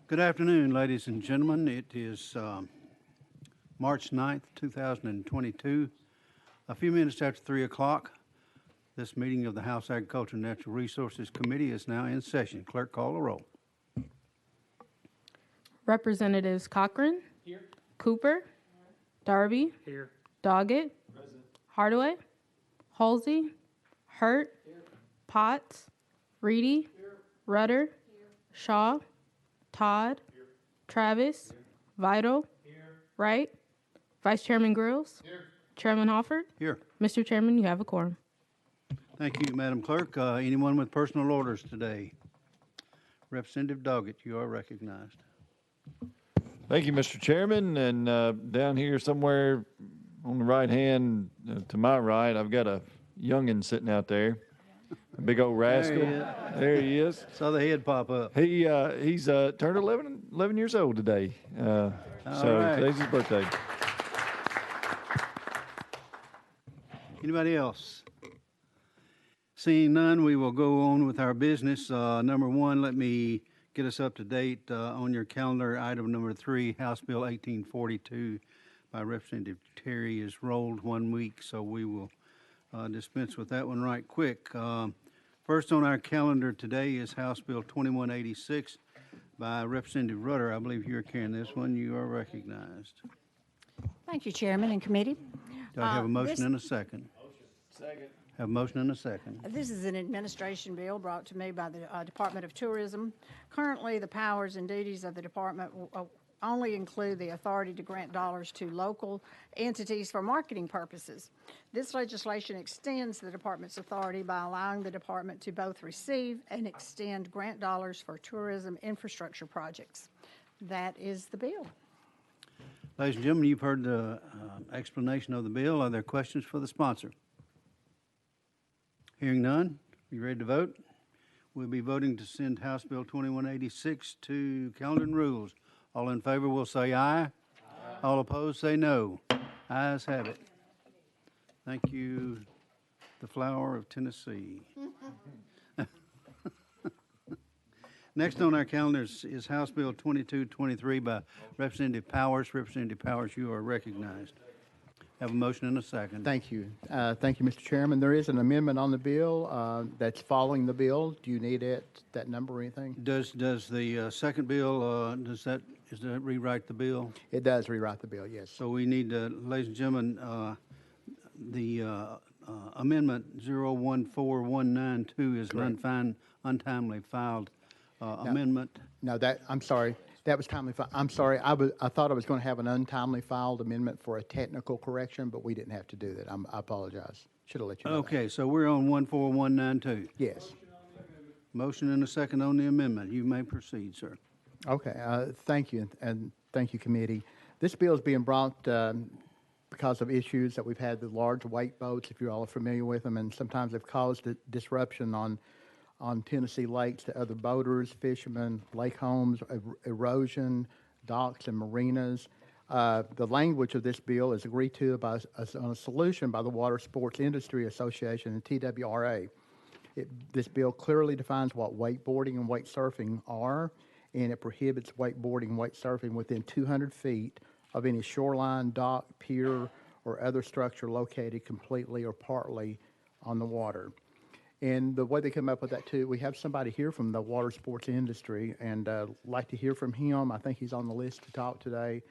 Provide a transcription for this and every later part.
Good afternoon, ladies and gentlemen. It is March 9th, 2022. A few minutes after 3 o'clock, this meeting of the House Agriculture and Natural Resources Committee is now in session. Clerk, call the roll. Representatives Cochran. Here. Cooper. Darby. Here. Doggett. Present. Hardaway. Halsey. Hurt. Here. Potts. Reedy. Here. Rudder. Here. Shaw. Todd. Here. Travis. Here. Vital. Here. Wright. Vice Chairman Grills. Here. Chairman Hofford. Here. Mr. Chairman, you have a quorum. Thank you, Madam Clerk. Anyone with personal orders today? Representative Doggett, you are recognized. Thank you, Mr. Chairman. And down here somewhere on the right hand to my right, I've got a youngin sitting out there, a big old rascal. There he is. Saw the head pop up. He's turned 11 years old today. So right. today's his birthday. Anybody else? Seeing none, we will go on with our business. Number one, let me get us up to date on your calendar. Item number 3, House Bill 1842 by Representative Terry is rolled 1 week, so we will dispense with that one right quick. First on our calendar today is House Bill 2186 by Representative Rudder. I believe you're carrying this one. You are recognized. Thank you, Chairman and Committee. Do I have a motion and a second? Second. Have a motion and a second. This is an administration bill brought to me by the Department of Tourism. Currently, the powers and duties of the department only include the authority to grant dollars to local entities for marketing purposes. This legislation extends the department's authority by allowing the department to both receive and extend grant dollars for tourism infrastructure projects. That is the bill. Ladies and gentlemen, you've heard the explanation of the bill. Are there questions for the sponsor? Hearing none, you ready to vote? We'll be voting to send House Bill 2186 to Calendar and Rules. All in favor will say aye. Aye. All opposed say no. Ayes have it. Thank you, the flower of Tennessee. Next on our calendar is House Bill 2223 by Representative Powers. Representative Powers, you are recognized. Have a motion and a second. Thank you. Thank you, Mr. Chairman. There is an amendment on the bill that's following the bill. Do you need that number or anything? Does the second bill, does that rewrite the bill? It does rewrite the bill, yes. So we need to, ladies and gentlemen, the amendment 014192 is an untimely filed amendment. No, I'm sorry. That was timely filed. I'm sorry. I thought I was going to have an untimely filed amendment for a technical correction, but we didn't have to do that. I apologize. Should have let you know. Okay, so we're on 14192. Yes. Motion and a second on the amendment. You may proceed, sir. Okay. Thank you, and thank you, committee. This bill is being brought because of issues that we've had with large weight boats, if you all are familiar with them, and sometimes they've caused a disruption on Tennessee lakes to other boaters, fishermen, lake homes, erosion, docks, and marinas. The language of this bill is agreed to on a solution by the Water Sports Industry Association and TWRA. This bill clearly defines what wakeboarding and wake surfing are, and it prohibits wakeboarding and wake surfing within 200 feet of any shoreline, dock, pier, or other structure located completely or partly on the water. And the way they come up with that, too, we have somebody here from the water sports industry, and like to hear from him. I think he's on the list to talk today.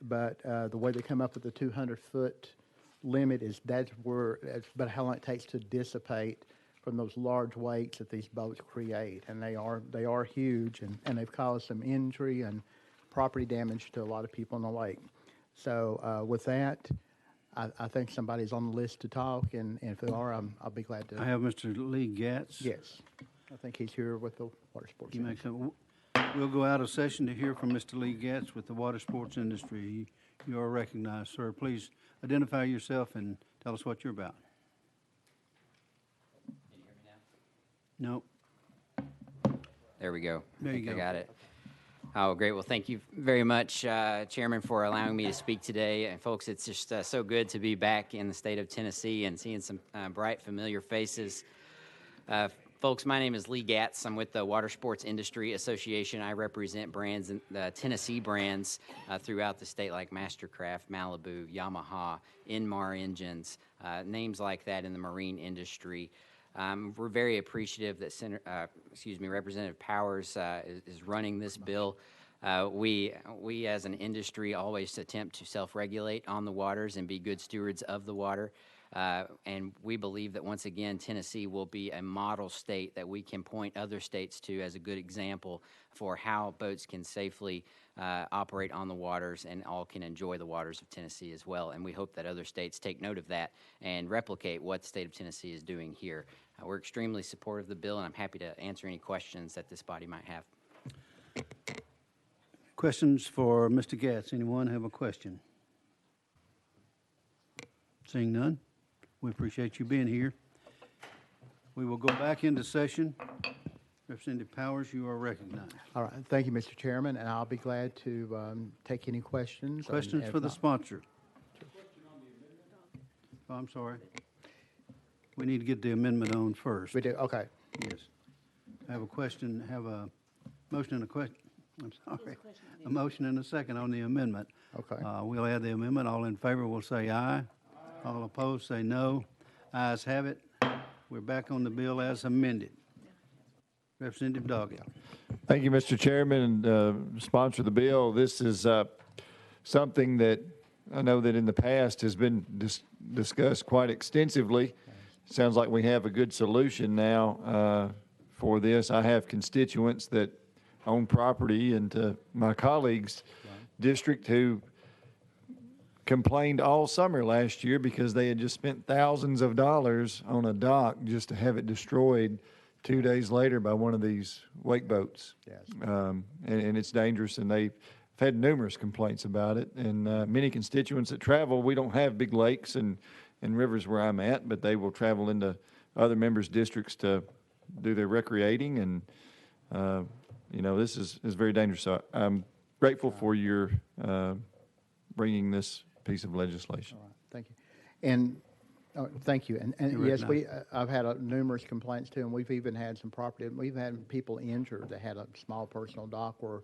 But the way they come up with the 200-foot limit is that's about how long it takes to dissipate from those large wakes that these boats create. And they are huge, and they've caused some injury and property damage to a lot of people in the lake. So with that, I think somebody's on the list to talk, and if they are, I'll be glad to. I have Mr. Lee Gatz. Yes. I think he's here with the water sports industry. We'll go out of session to hear from Mr. Lee Gatz with the water sports industry. You are recognized, sir. Please identify yourself and tell us what you're about. Can you hear me now? No. There we go. There you go. I got it. Oh, great. Well, thank you very much, Chairman, for allowing me to speak today. And folks, it's just so good to be back in the state of Tennessee and seeing some bright, familiar faces. Folks, my name is Lee Gatz. I'm with the Water Sports Industry Association. I represent brands, Tennessee brands throughout the state like Mastercraft, Malibu, Yamaha, Inmar Engines, names like that in the marine industry. We're very appreciative that Representative Powers is running this bill. We as an industry always attempt to self-regulate on the waters and be good stewards of the water. And we believe that once again, Tennessee will be a model state that we can point other states to as a good example for how boats can safely operate on the waters and all can enjoy the waters of Tennessee as well. And we hope that other states take note of that and replicate what the state of Tennessee is doing here. We're extremely supportive of the bill, and I'm happy to answer any questions that this body might have. Questions for Mr. Gatz? Anyone have a question? Seeing none, we appreciate you being here. We will go back into session. Representative Powers, you are recognized. All right, thank you, Mr. Chairman, and I'll be glad to take any questions. and Questions if for the not- sponsor? Oh, I'm sorry. We need to get the amendment on first. We do, okay. Yes. I have a question, have a motion and a question. I'm sorry. A motion and a second on the amendment. Okay. We'll add the amendment. All in favor will say aye. All opposed say no. Ayes have it. We're back on the bill as amended. Representative Doggett. Thank you, Mr. Chairman, and sponsor the bill. This is something that I know that in the past has been discussed quite extensively. Sounds like we have a good solution now for this. I have constituents that own property and my colleagues' district who complained all summer last year because they had just spent thousands of dollars on a dock just to have it destroyed 2 days later by one of these wake boats. Yes. And it's dangerous, and they've had numerous complaints about it. And many constituents that travel, we don't have big lakes and rivers where I'm at, but they will travel into other members' districts to do their recreating. And, this is very dangerous. So I'm grateful for your bringing this piece of legislation. All right, thank you. And, thank you. And You're yes, recognized. I've had numerous complaints too, and we've even had some property, we've had people injured that had a small personal dock where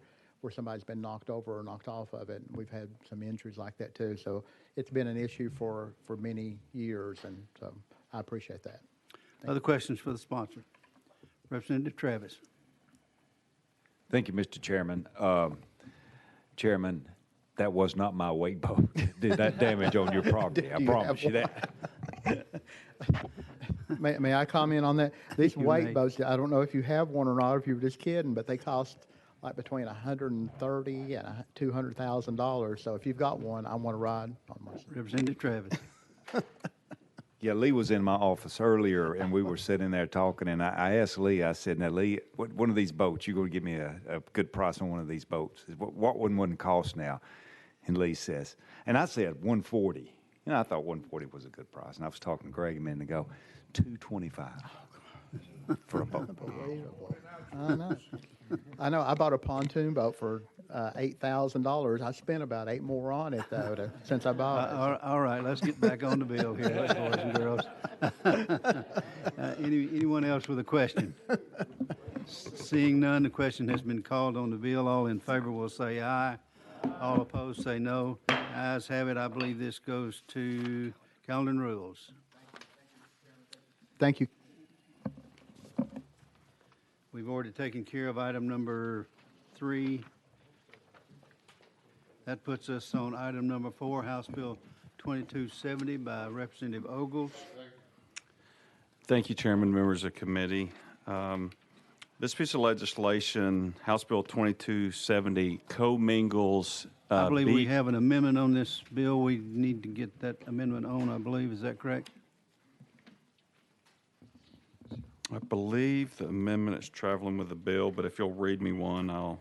somebody's been knocked over or knocked off of it. We've had some injuries like that too. So it's been an issue for many years, and so I appreciate that. Other questions for the sponsor? Representative Travis. Thank you, Mr. Chairman. Chairman, that was not my wake boat. Did that damage on your property. I Do you promise have you that. May I comment on that? These You wake may. boats, I don't know if you have one or not, if you were just kidding, but they cost like between $130,000 and $200,000. So if you've got one, I want to ride on one. Representative Travis. Yeah, Lee was in my office earlier, and we were sitting there talking, and I asked Lee, I said, now, Lee, one of these boats, you're going to give me a good price on one of these boats. What would cost now? And Lee says, and I said, $140. I thought $140 was a good price, and I was talking to Greg a minute ago, $225 for a boat. Unbelievable. I know. I bought a pontoon boat for $8,000. I spent about $8 more on it though since I bought it. All right, let's get back on the bill here, boys and girls. Anyone else with a question? Seeing none, the question has been called on the bill. All in favor will say aye. All opposed say no. Ayes have it. I believe this goes to Calendar and Rules. Thank you. We've already taken care of item number 3. That puts us on item number 4, House Bill 2270 by Representative Ogles. Thank you, Chairman, members of the committee. This piece of legislation, House Bill 2270, commingles. I believe we have an amendment on this bill. We need to get that amendment on, I believe. Is that correct? I believe the amendment is traveling with the bill, but if you'll read me one, I'll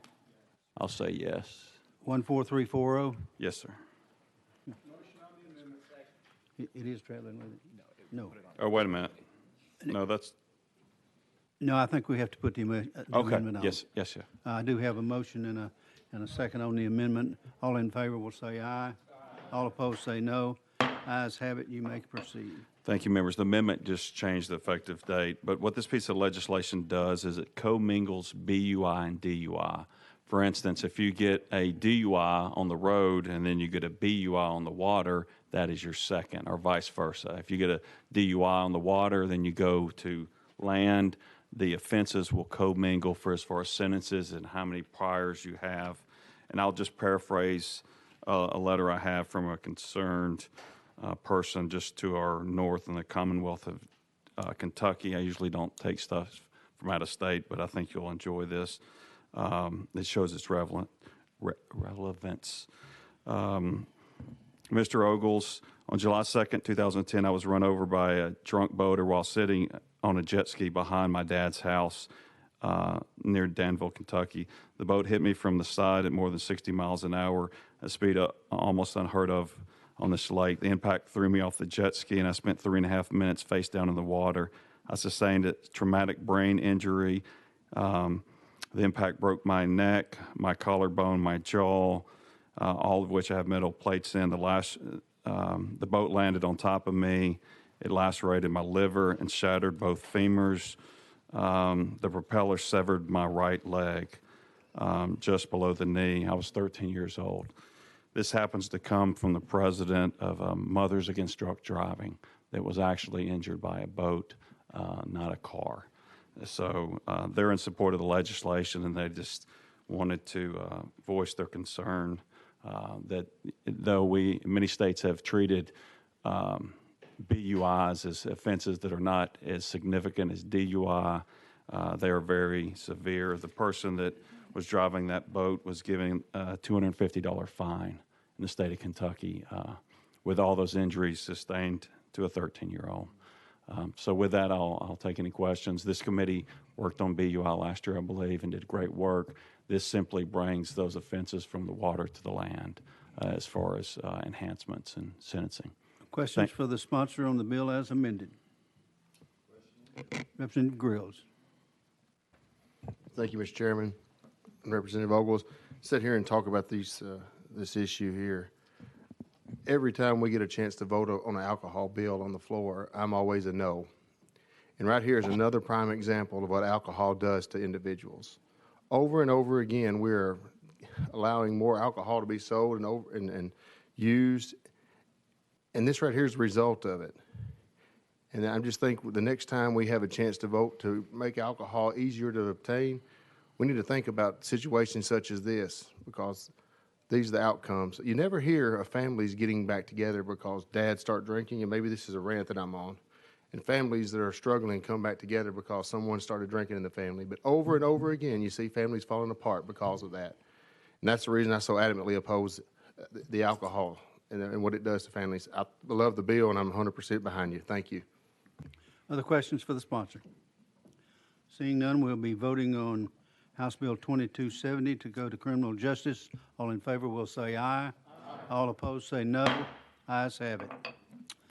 say yes. 14340? Yes, sir. It is traveling with it? No. Oh, wait a minute. No, that's, No, I think we have to put the okay, amendment on. yes. I do have a motion and a second on the amendment. All in favor will say aye. All opposed say no. Ayes have it. You may proceed. Thank you, members. The amendment just changed the effective date, but what this piece of legislation does is it commingles BUI and DUI. For instance, if you get a DUI on the road and then you get a BUI on the water, that is your second, or vice versa. If you get a DUI on the water, then you go to land, the offenses will commingle for as far as sentences and how many priors you have. And I'll just paraphrase a letter I have from a concerned person just to our north in the Commonwealth of Kentucky. I usually don't take stuff from out of state, but I think you'll enjoy this. It shows its relevance. Mr. Ogles, on July 2nd, 2010, I was run over by a drunk boater while sitting on a jet ski behind my dad's house near Danville, Kentucky. The boat hit me from the side at more than 60 miles an hour, a speed almost unheard of on this lake. The impact threw me off the jet ski, and I spent 3.5 minutes face down in the water. I sustained a traumatic brain injury. The impact broke my neck, my collarbone, my jaw, all of which I have metal plates in. The boat landed on top of me. It lacerated my liver and shattered both femurs. The propeller severed my right leg just below the knee. I was 13 years old. This happens to come from the president of Mothers Against Drunk Driving that was actually injured by a boat, not a car. So they're in support of the legislation, and they just wanted to voice their concern that though many states have treated BUIs as offenses that are not as significant as DUI, they are very severe. The person that was driving that boat was given a $250 fine in the state of Kentucky with all those injuries sustained to a 13-year-old. So with that, I'll take any questions. This committee worked on BUI last year, I believe, and did great work. This simply brings those offenses from the water to the land as far as enhancements and sentencing. Questions for the sponsor on the bill as amended? Representative Grills. Thank you, Mr. Chairman. And Representative Ogles, sit here and talk about this issue here. Every time we get a chance to vote on an alcohol bill on the floor, I'm always a no. And right here is another prime example of what alcohol does to individuals. Over and over again, we're allowing more alcohol to be sold and used, and this right here is the result of it. And I just think the next time we have a chance to vote to make alcohol easier to obtain, we need to think about situations such as this, because these are the outcomes. You never hear of families getting back together because dads start drinking, and maybe this is a rant that I'm on, and families that are struggling come back together because someone started drinking in the family. But over and over again, you see families falling apart because of that. And that's the reason I so adamantly oppose the alcohol and what it does to families. I love the bill, and I'm 100% behind you. Thank you. Other questions for the sponsor? Seeing none, we'll be voting on House Bill 2270 to go to criminal justice. All in favor will say aye. All opposed say no. Ayes have it.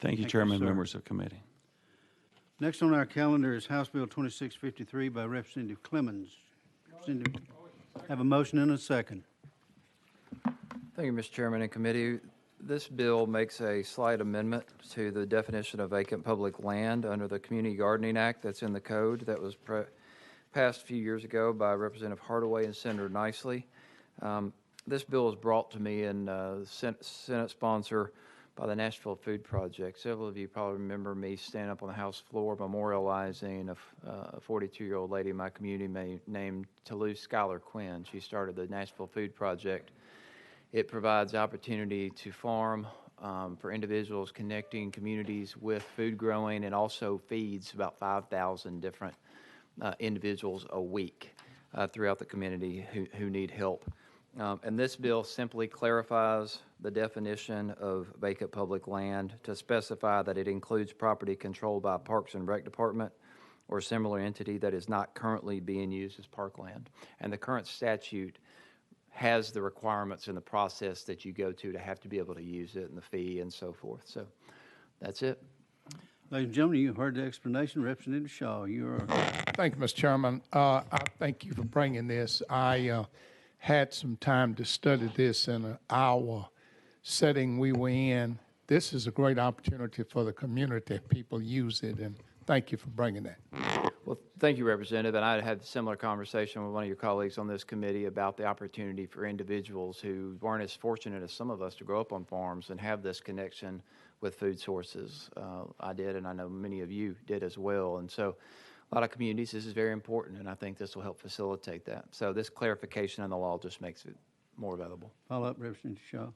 Thank you, you, Chairman, sir. members of committee. Next on our calendar is House Bill 2653 by Representative Clemens. Have a motion and a second. Thank you, Mr. Chairman and committee. This bill makes a slight amendment to the definition of vacant public land under the Community Gardening Act that's in the code that was passed a few years ago by Representative Hardaway and Senator Nicely. This bill was brought to me in Senate sponsor by the Nashville Food Project. Several of you probably remember me standing up on the House floor memorializing a 42-year-old lady in my community named Toulouse Schuyler Quinn. She started the Nashville Food Project. It provides opportunity to farm for individuals, connecting communities with food growing, and also feeds about 5,000 different individuals a week throughout the community who need help. And this bill simply clarifies the definition of vacant public land to specify that it includes property controlled by Parks and Rec Department or similar entity that is not currently being used as parkland. And the current statute has the requirements in the process that you go to have to be able to use it, and the fee and so forth. So that's it. Ladies and gentlemen, you heard the explanation. Representative Shaw, you are. Thank you, Mr. Chairman. I thank you for bringing this. I had some time to study this in our setting we were in. this is a great opportunity for the community if people use it, and thank you for bringing that. Well, thank you, Representative. And I had a similar conversation with one of your colleagues on this committee about the opportunity for individuals who weren't as fortunate as some of us to grow up on farms and have this connection with food sources. I did, and I know many of you did as well. And so a lot of communities, this is very important, and I think this will help facilitate that. So this clarification in the law just makes it more available. Follow up, Representative Shaw.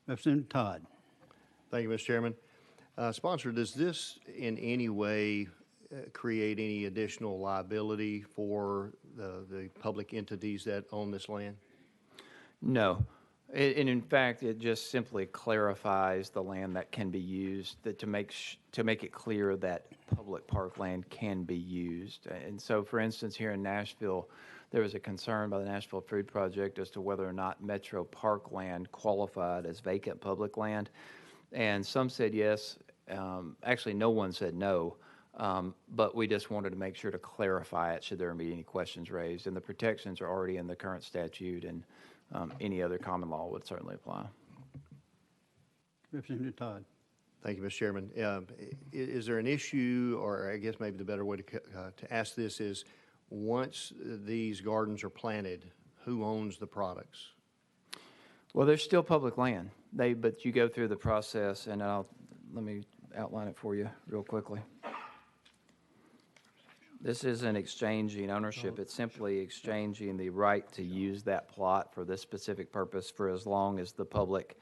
Representative Todd. Thank you, Mr. Chairman. Sponsor, does this in any way create any additional liability for the public entities that own this land? No. And in fact, it just simply clarifies the land that can be used to make it clear that public parkland can be used. And so, for instance, here in Nashville, there was a concern by the Nashville Food Project as to whether or not Metro Parkland qualified as vacant public land. And some said yes. Actually, no one said no. But we just wanted to make sure to clarify it should there be any questions raised. And the protections are already in the current statute, and any other common law would certainly apply. Representative Todd. Thank you, Mr. Chairman. Is there an issue, or I guess maybe the better way to ask this is, once these gardens are planted, who owns the products? Well, there's still public land. But you go through the process, and let me outline it for you real quickly. This isn't exchanging ownership. It's simply exchanging the right to use that plot for this specific purpose for as long as the public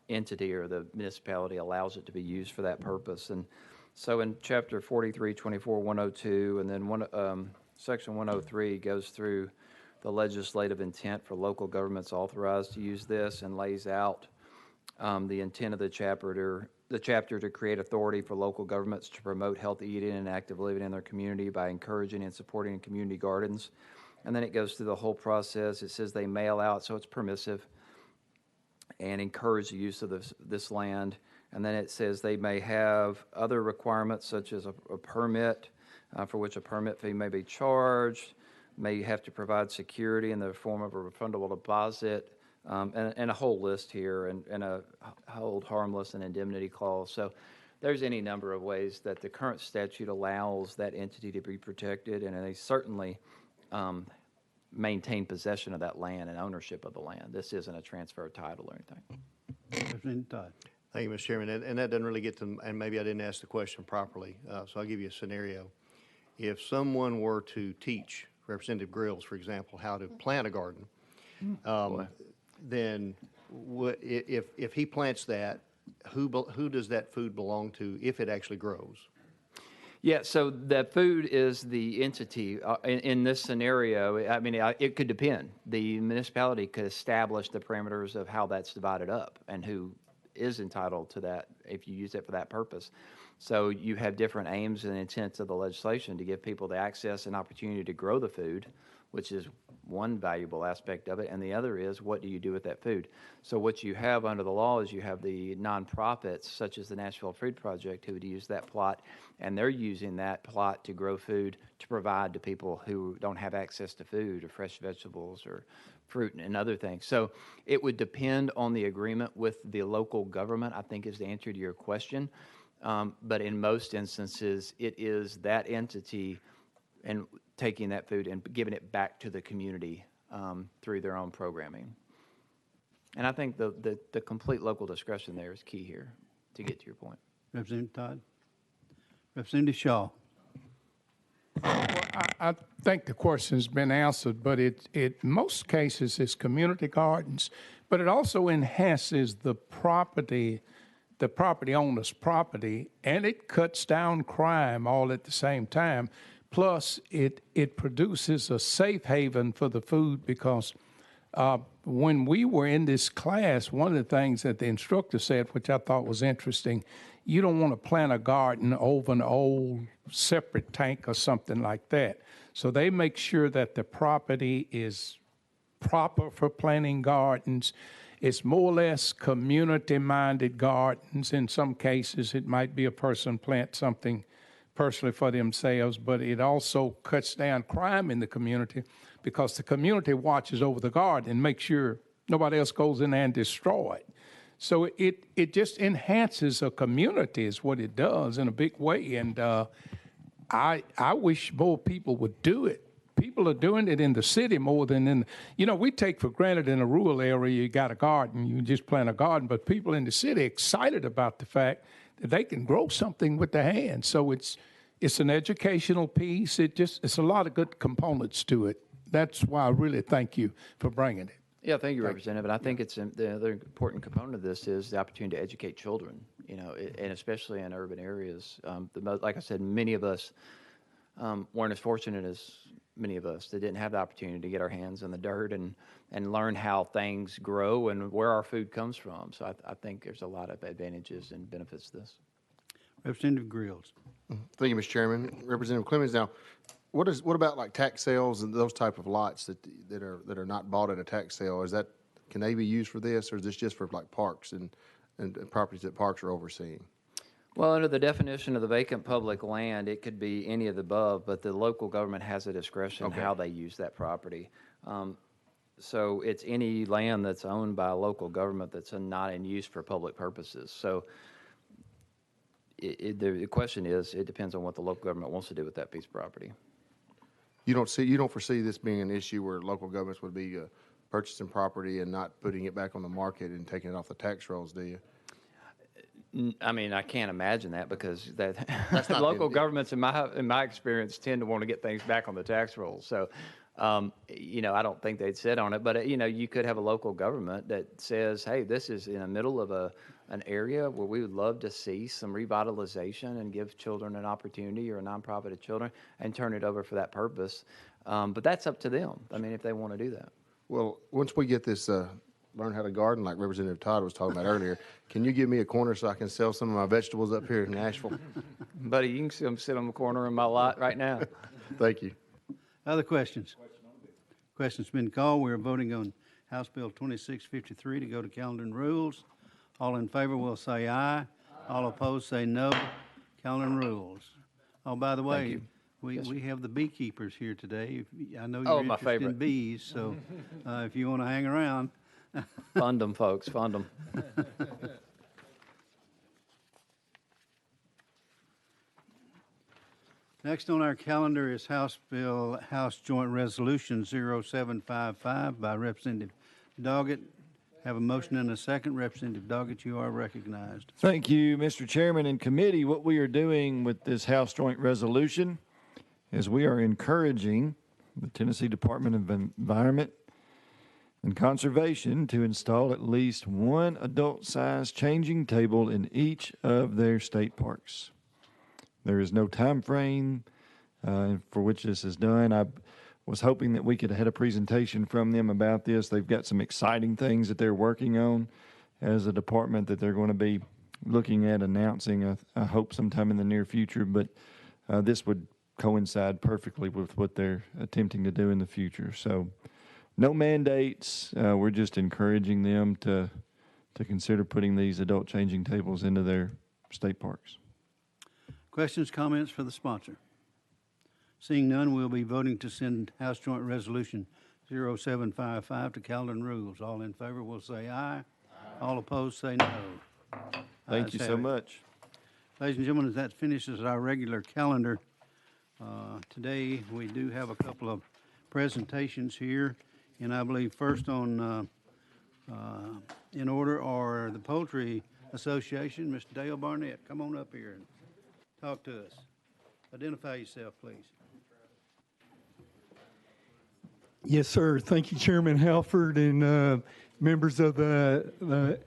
entity or the municipality allows it to be used for that purpose. And so in Chapter 4324-102, and then Section 103 goes through the legislative intent for local governments authorized to use this and lays out the intent of the chapter to create authority for local governments to promote healthy eating and active living in their community by encouraging and supporting community gardens. And then it goes through the whole process. It says they may allow it, so it's permissive, and encourage the use of this land. And then it says they may have other requirements such as a permit for which a permit fee may be charged, may have to provide security in the form of a refundable deposit, and a whole list here, and a hold harmless and indemnity clause. So there's any number of ways that the current statute allows that entity to be protected, and they certainly maintain possession of that land and ownership of the land. This isn't a transfer of title or anything. Representative Todd. Thank you, Mr. Chairman. And that doesn't really get to, and maybe I didn't ask the question properly, so I'll give you a scenario. If someone were to teach Representative Grills, for example, how to plant a garden, then if he plants that, who does that food belong to if it actually grows? Yeah, so the food is the entity. In this scenario, I mean, it could depend. The municipality could establish the parameters of how that's divided up and who is entitled to that if you use it for that purpose. So you have different aims and intents of the legislation to give people the access and opportunity to grow the food, which is one valuable aspect of it, and the other is what do you do with that food? So what you have under the law is you have the nonprofits, such as the Nashville Food Project, who would use that plot, and they're using that plot to grow food to provide to people who don't have access to food or fresh vegetables or fruit and other things. So it would depend on the agreement with the local government, I think is the answer to your question. But in most instances, it is that entity and taking that food and giving it back to the community through their own programming. And I think the complete local discretion there is key here to get to your point. Representative Todd. Representative Shaw. I think the question's been answered, but it most cases it's community gardens, but it also enhances the property owner's property, and it cuts down crime all at the same time. Plus, it produces a safe haven for the food because when we were in this class, one of the things that the instructor said, which I thought was interesting, you don't want to plant a garden over an old separate tank or something like that. So they make sure that the property is proper for planting gardens. It's more or less community-minded gardens. In some cases, it might be a person plant something personally for themselves, but it also cuts down crime in the community because the community watches over the garden and makes sure nobody else goes in there and destroy it. So it just enhances a community is what it does in a big way. And I wish more people would do it. People are doing it in the city more than in, we take for granted in a rural area, you got a garden, you just plant a garden, but people in the city are excited about the fact that they can grow something with their hands. So it's an educational piece. It's a lot of good components to it. That's why I really thank you for bringing it. Yeah, thank you, Representative. And I think it's the other important component of this is the opportunity to educate children, and especially in urban areas. Like I said, many of us weren't as fortunate as many of us that didn't have the opportunity to get our hands in the dirt and learn how things grow and where our food comes from. So I think there's a lot of advantages and benefits to this. Representative Grills. Thank you, Mr. Chairman. Representative Clemens, now, what about like tax sales and those type of lots that are not bought at a tax sale? Can they be used for this, or is this just for like parks and properties that parks are overseeing? Well, under the definition of the vacant public land, it could be any of the above, but the local government has a discretion how they use that property. So it's any land that's owned by a local government that's not in use for public purposes. So the question is, it depends on what the local government wants to do with that piece of property. You don't foresee this being an issue where local governments would be purchasing property and not putting it back on the market and taking it off the tax rolls, do you? I mean, I can't imagine that because That's not local the- governments, in my experience, tend to want to get things back on the tax rolls. So, I don't think they'd sit on it. But you could have a local government that says, "Hey, this is in the middle of an area where we would love to see some revitalization and give children an opportunity, or a nonprofit of children, and turn it over for that purpose." But that's up to them. I mean, if they want to do that. Well, once we get this, learn how to garden like Representative Todd was talking about earlier, can you give me a corner so I can sell some of my vegetables up here in Nashville? Buddy, you can sit on the corner in my lot right now. Thank you. Other questions? Question's been called. We're voting on House Bill 2653 to go to calendar and rules. All in favor will say aye. All opposed say no. Calendar and rules. Oh, by the way, we have the beekeepers here today. I know you're my interested in favorite. bees, so if you want to hang around. Fund them, folks, fund them. Next on our calendar is House Joint Resolution 0755 by Representative Doggett. Have a motion and a second. Representative Doggett, you are recognized. Thank you, Mr. Chairman and committee. What we are doing with this House Joint Resolution is we are encouraging the Tennessee Department of Environment and Conservation to install at least one adult-sized changing table in each of their state parks. There is no time frame for which this is done. I was hoping that we could have had a presentation from them about this. They've got some exciting things that they're working on as a department that they're going to be looking at announcing, I hope, sometime in the near future. But this would coincide perfectly with what they're attempting to do in the future. So no mandates. We're just encouraging them to consider putting these adult changing tables into their state parks. Questions, comments for the sponsor? Seeing none, we'll be voting to send House Joint Resolution 0755 to calendar and rules. All in favor will say aye. All opposed say no. Thank you Ayes so have it. much. Ladies and gentlemen, as that finishes our regular calendar, today we do have a couple of presentations here. And I believe first on, in order, are the Poultry Association. Mr. Dale Barnett, come on up here and talk to us. Identify yourself, please. Yes, sir. Thank you, Chairman Halford and members of the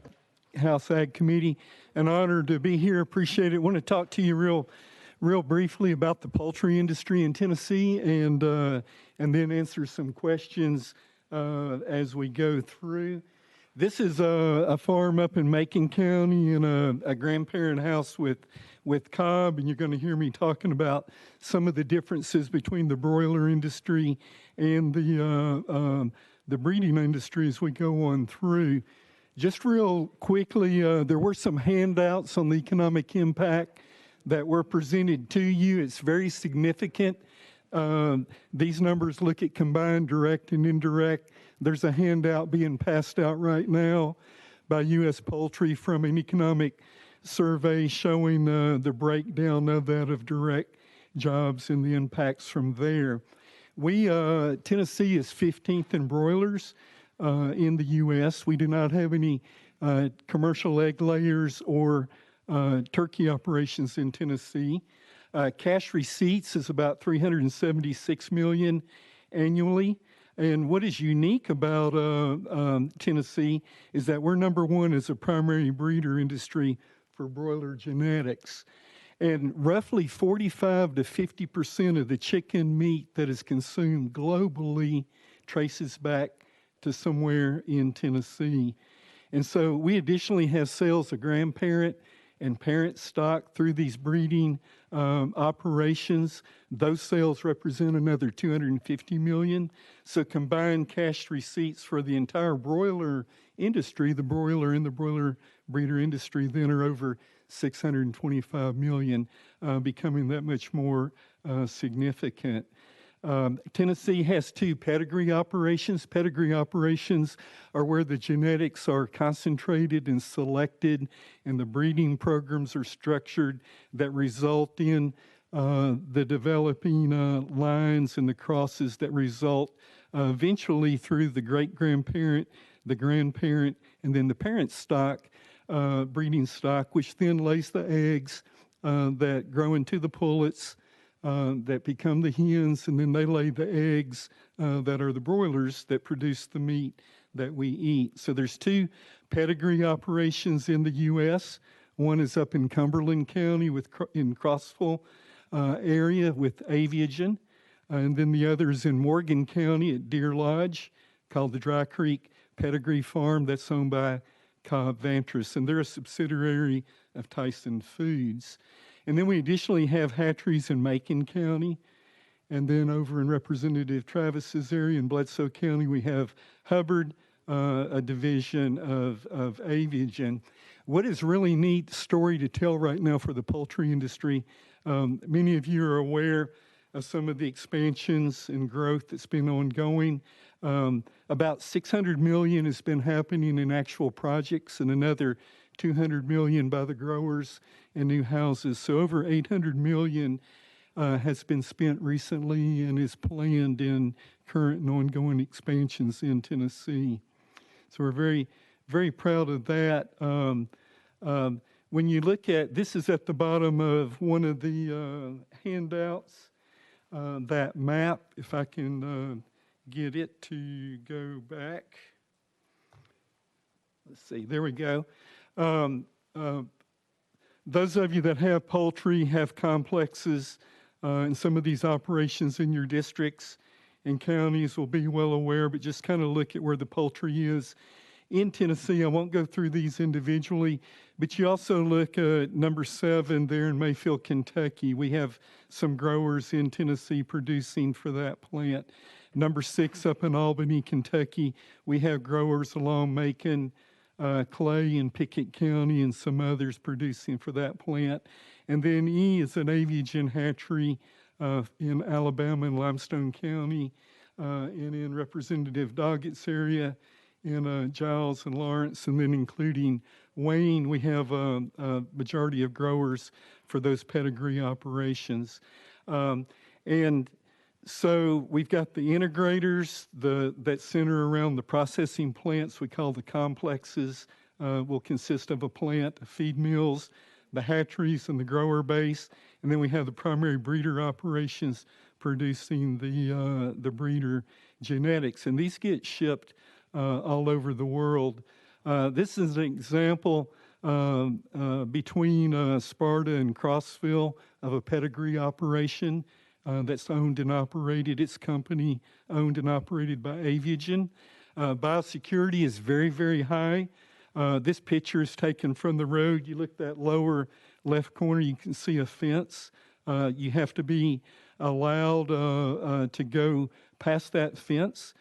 House Ag Committee. An honor to be here. Appreciate it. Want to talk to you real briefly about the poultry industry in Tennessee, and then answer some questions as we go through. This is a farm up in Macon County in a grandparent house with Cobb, and you're going to hear me talking about some of the differences between the broiler industry and the breeding industry as we go on through. Just real quickly, there were some handouts on the economic impact that were presented to you. It's very significant. These numbers look at combined direct and indirect. There's a handout being passed out right now. by U.S. Poultry from an economic survey showing the breakdown of that of direct jobs and the impacts from there. Tennessee is 15th in broilers in the U.S. We do not have any commercial egg layers or turkey operations in Tennessee. Cash receipts is about $376 million annually. And what is unique about Tennessee is that we're number one as a primary breeder industry for broiler genetics. And roughly 45 to 50% of the chicken meat that is consumed globally traces back to somewhere in Tennessee. And so we additionally have sales of grandparent and parent stock through these breeding operations. Those sales represent another $250 million. So combined cash receipts for the entire broiler industry, the broiler and the broiler breeder industry, then are over $625 million, becoming that much more significant. Tennessee has 2 pedigree operations. Pedigree operations are where the genetics are concentrated and selected, and the breeding programs are structured that result in the developing lines and the crosses that result eventually through the great-grandparent, the grandparent, and then the parent stock, breeding stock, which then lays the eggs that grow into the pullets, that become the hens, and then they lay the eggs that are the broilers that produce the meat that we eat. So there's 2 pedigree operations in the U.S. One is up in Cumberland County in Crossville area with Aviagen, and then the other is in Morgan County at Deer Lodge called the Dry Creek Pedigree Farm that's owned by Cobb Vantress, and they're a subsidiary of Tyson Foods. And then we additionally have hatcheries in Macon County. And then over in Representative Travis's area in Bledsoe County, we have Hubbard, a division of Aviagen. What is really neat story to tell right now for the poultry industry, many of you are aware of some of the expansions and growth that's been ongoing. About $600 million has been happening in actual projects and another $200 million by the growers and new houses. So over $800 million has been spent recently and is planned in current and ongoing expansions in Tennessee. So we're very, very proud of that. When you look at, this is at the bottom of one of the handouts, that map, if I can get it to go back. Let's see, there we go. Those of you that have poultry, have complexes, and some of these operations in your districts and counties will be well aware, but just kind of look at where the poultry is in Tennessee. I won't go through these individually, but you also look at number 7 there in Mayfield, Kentucky. We have some growers in Tennessee producing for that plant. Number 6 up in Albany, Kentucky, we have growers along Macon, Clay in Pickett County, and some others producing for that plant. And then E is an Aviagen hatchery in Alabama in Limestone County, and in Representative Doggett's area in Giles and Lawrence, and then including Wayne, we have a majority of growers for those pedigree operations. And so we've got the integrators that center around the processing plants we call the complexes, will consist of a plant, feed mills, the hatcheries, and the grower base. And then we have the primary breeder operations producing the breeder genetics. And these get shipped all over the world. This is an example between Sparta and Crossville of a pedigree operation that's owned and operated. It's company owned and operated by Aviagen. Biosecurity is very, very high. This picture is taken from the road. You look at that lower left corner, you can see a fence. You have to be allowed to go past that fence.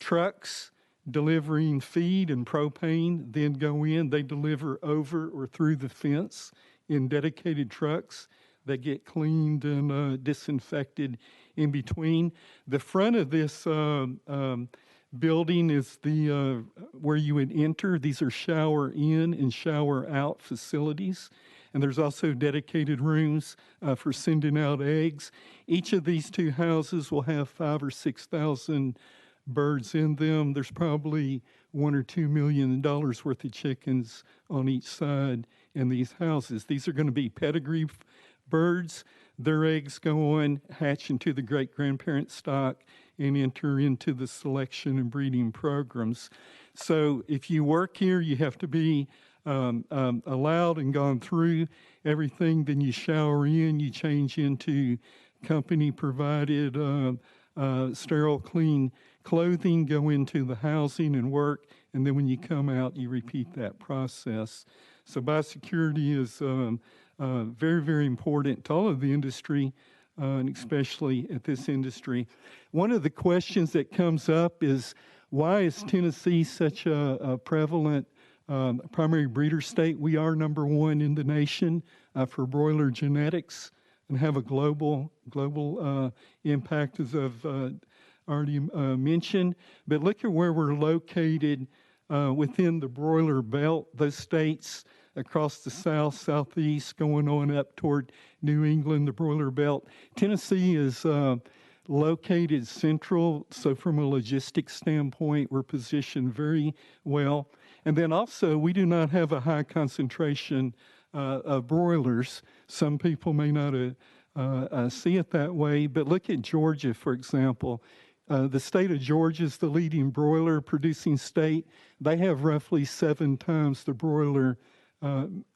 Trucks delivering feed and propane then go in. They deliver over or through the fence in dedicated trucks that get cleaned and disinfected in between. The front of this building is where you would enter. These are shower in and shower out facilities. And there's also dedicated rooms for sending out eggs. Each of these two houses will have 5,000 or 6,000 birds in them. There's probably $1 or $2 million worth of chickens on each side in these houses. These are going to be pedigree birds. Their eggs go on, hatch into the great-grandparent stock, and enter into the selection and breeding programs. So if you work here, you have to be allowed and gone through everything. Then you shower in, you change into company-provided sterile, clean clothing, go into the housing and work, and then when you come out, you repeat that process. So biosecurity is very, very important to all of the industry, and especially at this industry. One of the questions that comes up is, why is Tennessee such a prevalent primary breeder state? We are number one in the nation for broiler genetics and have a global impact, as I've already mentioned. But look at where we're located within the broiler belt. Those states across the south, southeast, going on up toward New England, the broiler belt. Tennessee is located central, so from a logistics standpoint, we're positioned very well. And then also, we do not have a high concentration of broilers. Some people may not see it that way, but look at Georgia, for example. The state of Georgia is the leading broiler producing state. They have roughly 7 times the broiler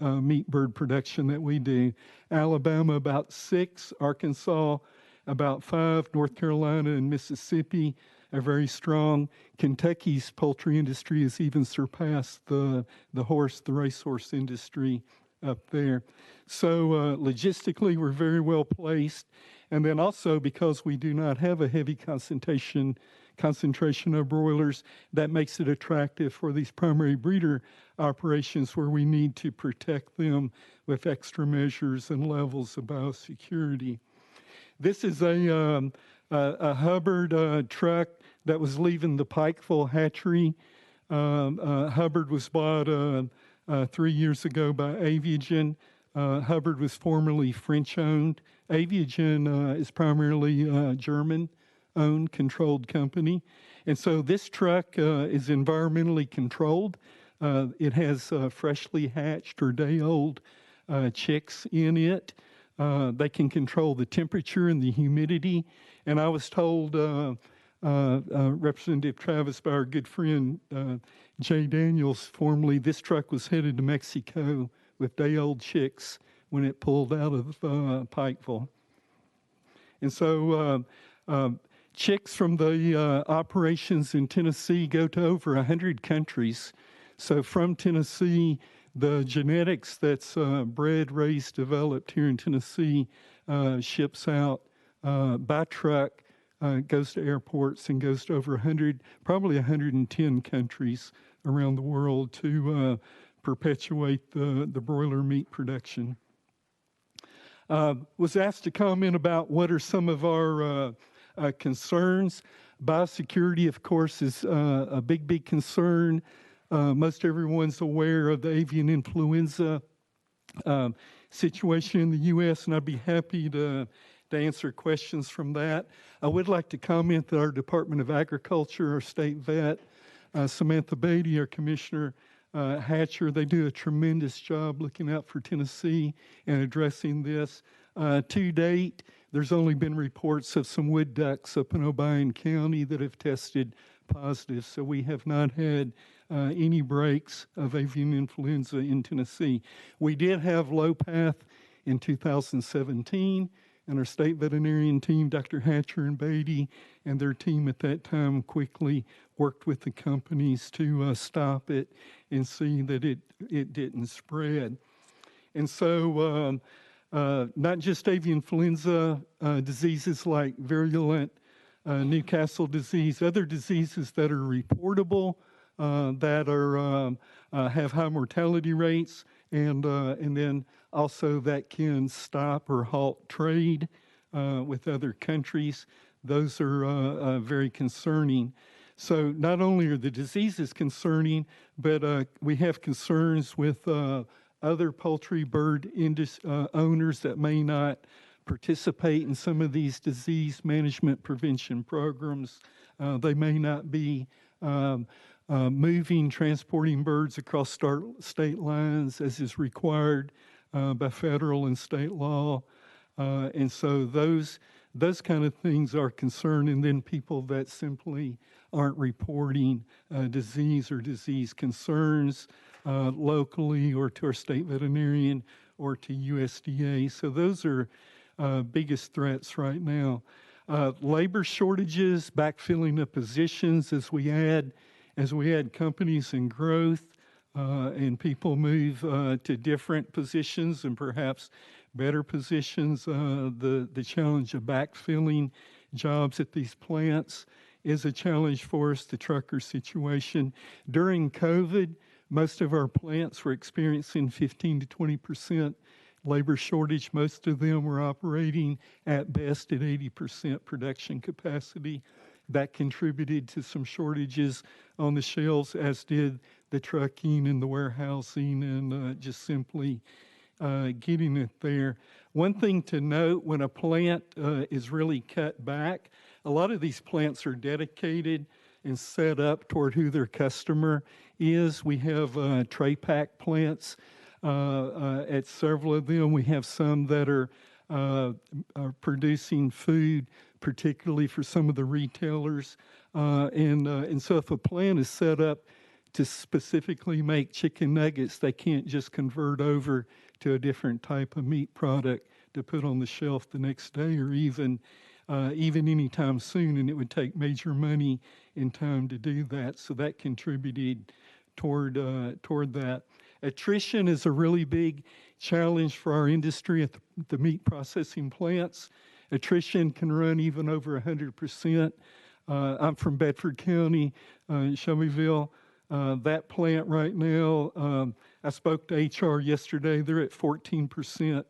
meat bird production that we do. Alabama, about 6. Arkansas, about 5. North Carolina and Mississippi are very strong. Kentucky's poultry industry has even surpassed the racehorse industry up there. So logistically, we're very well placed. And then also, because we do not have a heavy concentration of broilers, that makes it attractive for these primary breeder operations where we need to protect them with extra measures and levels of biosecurity. This is a Hubbard truck that was leaving the Pikeville hatchery. Hubbard was bought 3 years ago by Aviagen. Hubbard was formerly French-owned. Aviagen is primarily a German-owned, controlled company. And so this truck is environmentally controlled. It has freshly hatched or day-old chicks in it. They can control the temperature and the humidity. And I was told, Representative Travis, by our good friend Jay Daniels, formerly, this truck was headed to Mexico with day-old chicks when it pulled out of Pikeville. And so chicks from the operations in Tennessee go to over 100 countries. So from Tennessee, the genetics that's bred, raised, developed here in Tennessee ships out by truck, goes to airports, and goes to over 100, probably 110 countries around the world to perpetuate the broiler meat production. Was asked to comment about what are some of our concerns. Biosecurity, of course, is a big concern. Most everyone's aware of the avian influenza situation in the U.S., and I'd be happy to answer questions from that. I would like to comment that our Department of Agriculture, our state vet, Samantha Beatty, our Commissioner Hatcher, they do a tremendous job looking out for Tennessee and addressing this. To date, there's only been reports of some wood ducks up in Obion County that have tested positive, so we have not had any breaks of avian influenza in Tennessee. We did have low path in 2017, and our state veterinarian team, Dr. Hatcher and Beatty, and their team at that time quickly worked with the companies to stop it and see that it didn't spread. And so not just avian influenza diseases like virulent Newcastle disease, other diseases that are reportable, that are have high mortality rates, and then also that can stop or halt trade with other countries. Those are very concerning. So not only are the diseases concerning, but we have concerns with other poultry bird owners that may not participate in some of these disease management prevention programs. They may not be transporting birds across state lines as is required by federal and state law. And so those kind of things are concerned. And then people that simply aren't reporting disease or disease concerns locally or to our state veterinarian or to USDA. So those are biggest threats right now. Labor shortages, backfilling of positions as we add companies and growth, and people move to different positions and perhaps better positions. The challenge of backfilling jobs at these plants is a challenge for us, the trucker situation. During COVID, most of our plants were experiencing 15 to 20% labor shortage. Most of them were operating at best at 80% production capacity. That contributed to some shortages on the shelves, as did the trucking and the warehousing and just simply getting it there. One thing to note, when a plant is really cut back, a lot of these plants are dedicated and set up toward who their customer is. We have tray pack plants at several of them. We have some that are producing food, particularly for some of the retailers. And so if a plant is set up to specifically make chicken nuggets, they can't just convert over to a different type of meat product to put on the shelf the next day or even anytime soon, and it would take major money and time to do that. So that contributed toward that. Attrition is a really big challenge for our industry at the meat processing plants. Attrition can run even over 100%. I'm from Bedford County, Shelbyville. That plant right now, I spoke to HR yesterday. They're at 14%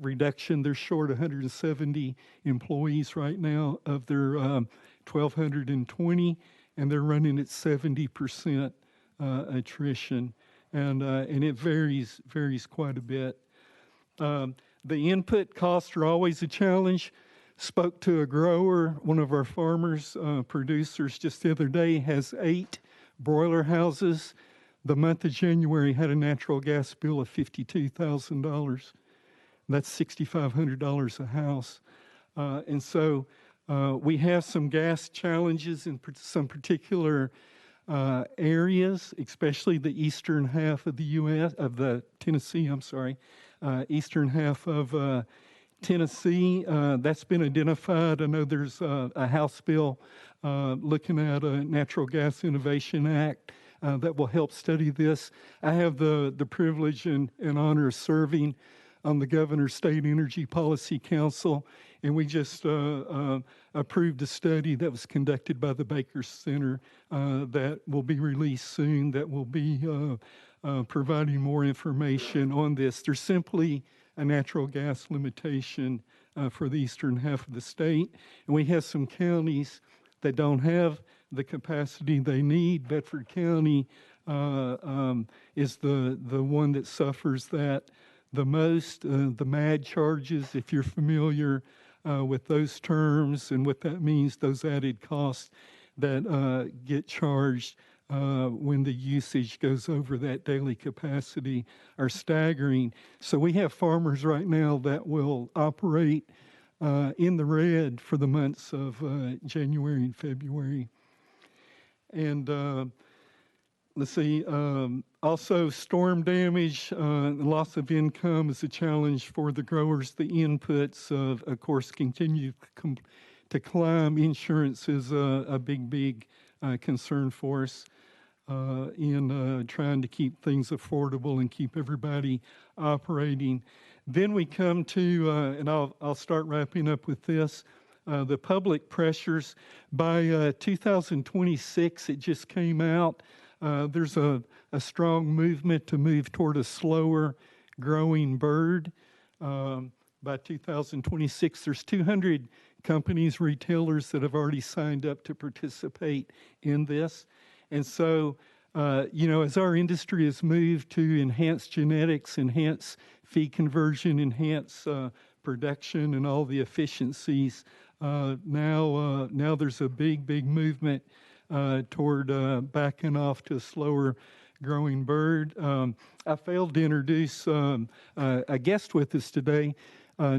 reduction. They're short 170 employees right now of their 1,220, and they're running at 70% attrition. And it varies quite a bit. The input costs are always a challenge. Spoke to a grower, one of our farmers, producers just the other day, has 8 broiler houses. The month of January had a natural gas bill of $52,000. That's $6,500 a house. And so we have some gas challenges in some particular areas, especially the eastern half of the U.S., of the Tennessee, eastern half of Tennessee. That's been identified. I know there's a House bill looking at a Natural Gas Innovation Act that will help study this. I have the privilege and honor of serving on the Governor's State Energy Policy Council, and we just approved a study that was conducted by the Baker Center that will be released soon, that will be providing more information on this. There's simply a natural gas limitation for the eastern half of the state, and we have some counties that don't have the capacity they need. Bedford County is the one that suffers that the most. The MAD charges, if you're familiar with those terms and what that means, those added costs that get charged when the usage goes over that daily capacity are staggering. So we have farmers right now that will operate in the red for the months of January and February. And let's see, also storm damage, loss of income is a challenge for the growers. The inputs, of course, continue to climb. Insurance is a big concern for us in trying to keep things affordable and keep everybody operating. Then we come to, and I'll start wrapping up with this, the public pressures. By 2026, it just came out, there's a strong movement to move toward a slower growing bird. By 2026, there's 200 companies, retailers that have already signed up to participate in this. And so, as our industry has moved to enhance genetics, enhance feed conversion, enhance production, and all the efficiencies, now there's a big movement toward backing off to a slower growing bird. I failed to introduce a guest with us today,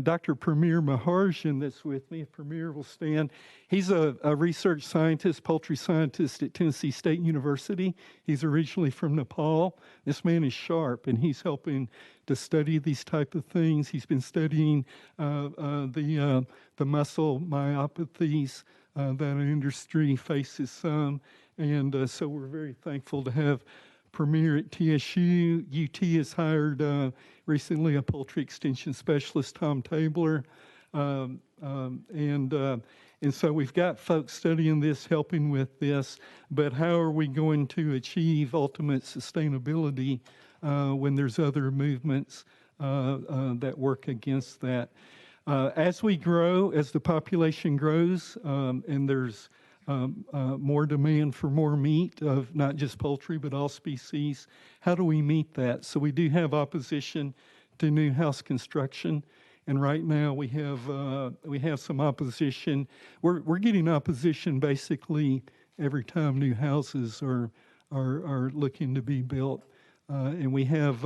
Dr. Premier Maharjan, that's with me. If Premier will stand. He's a research scientist, poultry scientist at Tennessee State University. He's originally from Nepal. This man is sharp, and he's helping to study these type of things. He's been studying the muscle myopathies that our industry faces some, and so we're very thankful to have Premier at TSU. UT has hired recently a poultry extension specialist, Tom Tabler, and so we've got folks studying this, helping with this, but how are we going to achieve ultimate sustainability when there's other movements that work against that? As we grow, as the population grows, and there's more demand for more meat of not just poultry but all species, how do we meet that? So we do have opposition to new house construction, and right now we have some opposition. We're getting opposition basically every time new houses are looking to be built, and we have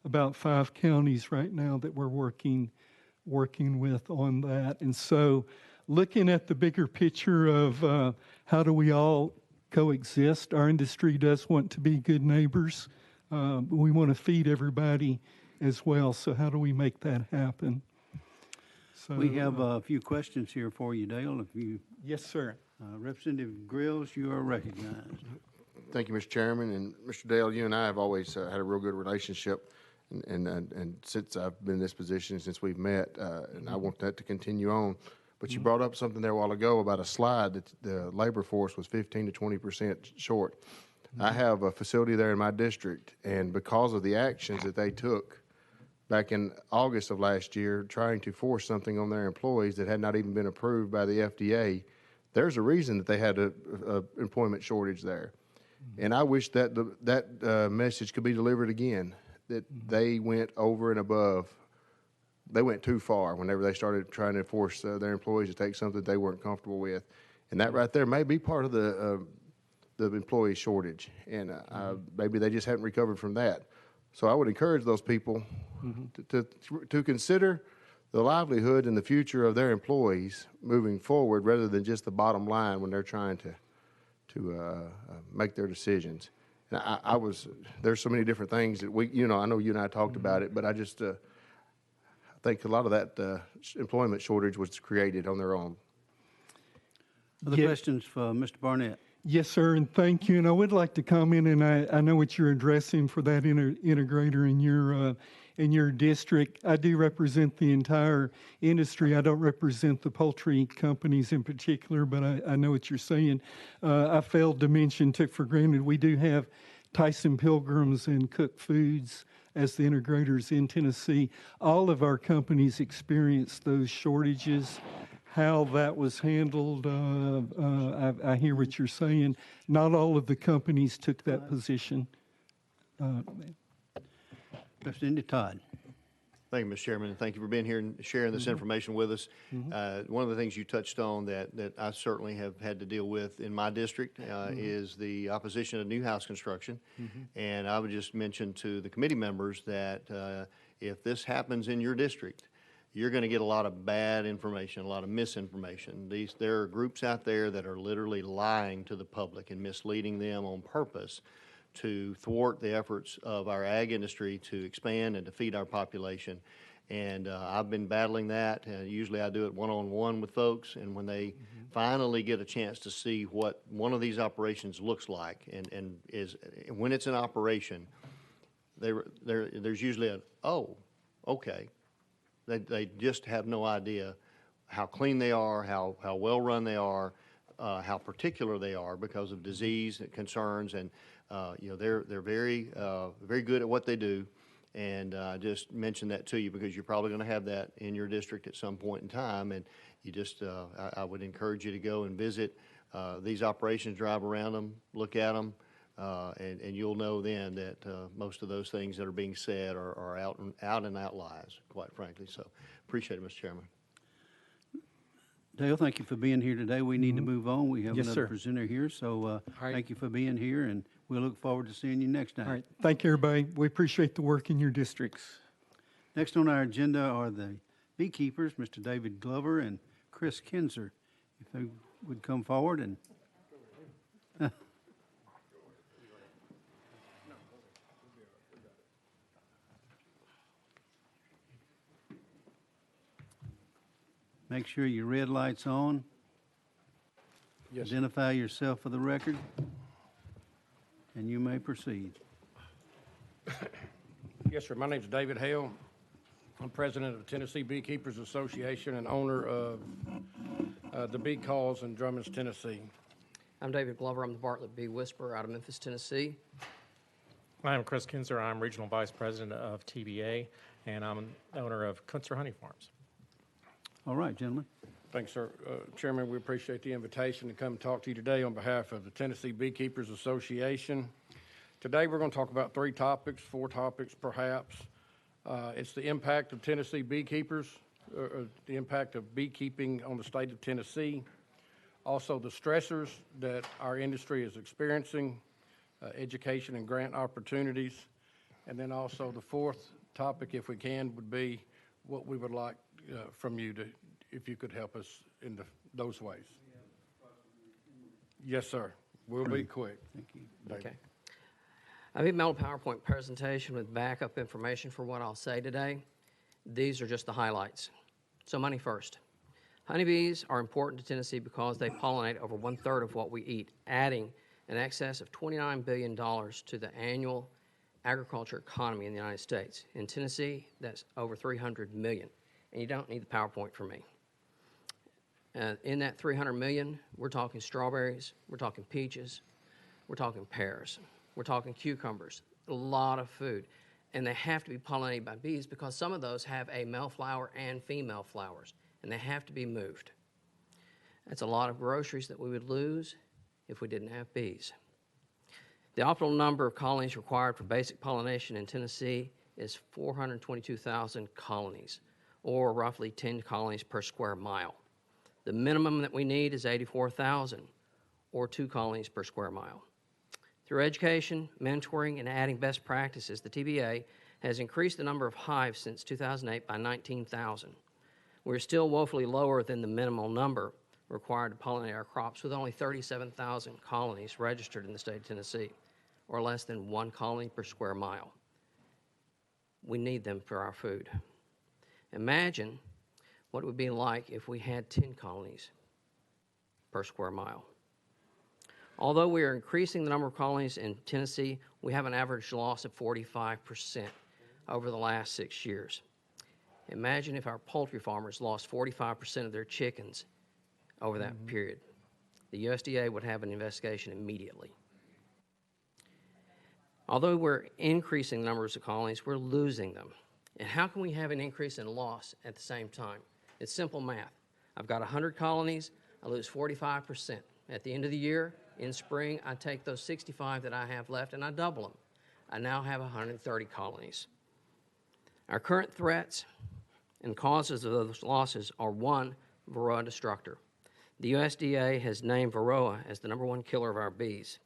about 5 counties right now that we're working with on that. And so looking at the bigger picture of how do we all coexist, our industry does want to be good neighbors. We want to feed everybody as well. So how do we make that happen? So, We have a few questions here for you, Dale. If you, yes, sir. Representative Grills, you are recognized. Thank you, Mr. Chairman. And Mr. Dale, you and I have always had a real good relationship. And since I've been in this position, since we've met, and I want that to continue on. But you brought up something there a while ago about a slide that the labor force was 15 to 20% short. I have a facility there in my district, and because of the actions that they took back in August of last year, trying to force something on their employees that had not even been approved by the FDA, there's a reason that they had a employment shortage there. And I wish that that message could be delivered again, that they went over and above. They went too far whenever they started trying to force their employees to take something they weren't comfortable with. And that right there may be part of the employee shortage. And maybe they just haven't recovered from that. So I would encourage those people to consider the livelihood and the future of their employees moving forward rather than just the bottom line when they're trying to make their decisions. And there's so many different things that I know you and I talked about it, but I just I think a lot of that employment shortage was created on their own. Other questions for Mr. Barnett? Yes, sir, and thank you. And I would like to comment, and I know what you're addressing for that integrator in your district. I do represent the entire industry. I don't represent the poultry companies in particular, but I know what you're saying. I failed to mention, took for granted, we do have Tyson Pilgrims and Cook Foods as the integrators in Tennessee. All of our companies experienced those shortages. How that was handled, I hear what you're saying. Not all of the companies took that position. Representative Todd. Thank you, Mr. Chairman, and thank you for being here and sharing this information with us. One of the things you touched on that I certainly have had to deal with in my district is the opposition of new house construction. And I would just mention to the committee members that if this happens in your district, you're going to get a lot of bad information, a lot of misinformation. There are groups out there that are literally lying to the public and misleading them on purpose to thwart the efforts of our ag industry to expand and to feed our population. And I've been battling that. Usually I do it one-on-one with folks, and when they finally get a chance to see what one of these operations looks like and when it's an operation, there's usually okay. They just have no idea how clean they are, how well run they are, how particular they are because of disease concerns, and they're very good at what they do. And I just mentioned that to you because you're probably going to have that in your district at some point in time, and You just, I would encourage you to go and visit these operations, drive around them, look at them, and you'll know then that most of those things that are being said are out and out lies, quite frankly. So appreciate it, Mr. Chairman. Dale, thank you for being here today. We need to move on. We have Yes, another sir. presenter here, so right. thank you for being here, and we'll look forward to seeing you next time. All right. Thank you, everybody. We appreciate the work in your districts. Next on our agenda are the beekeepers, Mr. David Glover and Chris Kinzer. If they would come forward and make sure your red light's on. Yes. Identify yourself for the record, and you may proceed. Yes, sir. My name's David Hale. I'm president of the Tennessee Beekeepers Association and owner of the Bee Calls in Drummond's, Tennessee. I'm David Glover. I'm the Bartlett Bee Whisperer out of Memphis, Tennessee. I'm Chris Kinzer. I'm Regional Vice President of TBA, and I'm the owner of Kunzer Honey Farms. All right, gentlemen. Thanks, sir. Chairman, we appreciate the invitation to come talk to you today on behalf of the Tennessee Beekeepers Association. Today, we're going to talk about four topics perhaps. It's the impact of Tennessee beekeepers, the impact of beekeeping on the state of Tennessee, also the stressors that our industry is experiencing, education and grant opportunities, and then also the fourth topic, if we can, would be what we would like from you to, if you could help us in those ways. Yes, sir. We'll be quick. Thank you. Okay. I've emailed a PowerPoint presentation with backup information for what I'll say today. These are just the highlights. So money first. Honeybees are important to Tennessee because they pollinate over 1/3 of what we eat, adding an excess of $29 billion to the annual agriculture economy in the United States. In Tennessee, that's over $300 million. And you don't need the PowerPoint from me. In that $300 million, we're talking strawberries, we're talking peaches, we're talking pears, we're talking cucumbers, a lot of food. And they have to be pollinated by bees because some of those have a male flower and female flowers, and they have to be moved. That's a lot of groceries that we would lose if we didn't have bees. The optimal number of colonies required for basic pollination in Tennessee is 422,000 colonies, or roughly 10 colonies per square mile. The minimum that we need is 84,000, or 2 colonies per square mile. Through education, mentoring, and adding best practices, the TBA has increased the number of hives since 2008 by 19,000. We're still woefully lower than the minimal number required to pollinate our crops, with only 37,000 colonies registered in the state of Tennessee, or less than 1 colony per square mile. We need them for our food. Imagine what it would be like if we had 10 colonies per square mile. Although we are increasing the number of colonies in Tennessee, we have an average loss of 45% over the last 6 years. Imagine if our poultry farmers lost 45% of their chickens over that period. The USDA would have an investigation immediately. Although we're increasing the numbers of colonies, we're losing them. And how can we have an increase in loss at the same time? It's simple math. I've got 100 colonies, I lose 45%. At the end of the year, in spring, I take those 65 that I have left and I double them. I now have 130 colonies. Our current threats and causes of those losses are: 1, Varroa destructor. The USDA has named Varroa as the #1 killer of our bees.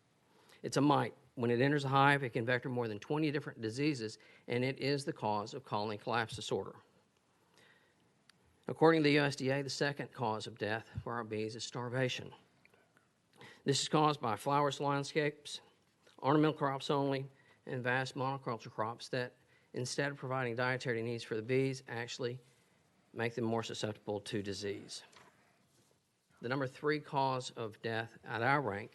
It's a mite. When it enters a hive, it can vector more than 20 different diseases, and it is the cause of colony collapse disorder. According to the USDA, the second cause of death for our bees is starvation. This is caused by flowerless landscapes, ornamental crops only, and vast monoculture crops that, instead of providing dietary needs for the bees, actually make them more susceptible to disease. The #3 cause of death at our rank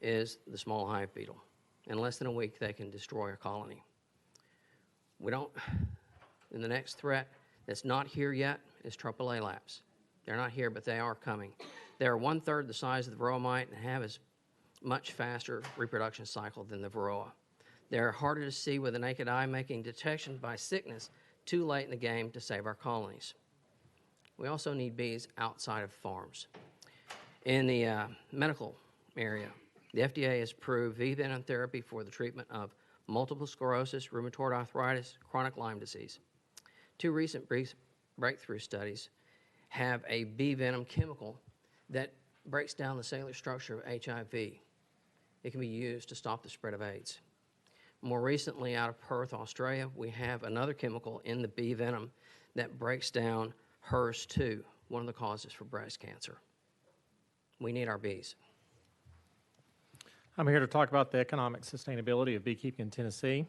is the small hive beetle. In less than a week, they can destroy a colony. And the next threat that's not here yet is Tropa laps. They're not here, but they are coming. They are 1/3 the size of the Varroa mite and have as much faster reproduction cycle than the Varroa. They're harder to see with the naked eye, making detection by sickness too late in the game to save our colonies. We also need bees outside of farms. In the medical area, the FDA has approved bee venom therapy for the treatment of multiple sclerosis, rheumatoid arthritis, chronic Lyme disease. 2 recent breakthrough studies have a bee venom chemical that breaks down the cellular structure of HIV. It can be used to stop the spread of AIDS. More recently, out of Perth, Australia, we have another chemical in the bee venom that breaks down HERS2, one of the causes for breast cancer. We need our bees. I'm here to talk about the economic sustainability of beekeeping in Tennessee.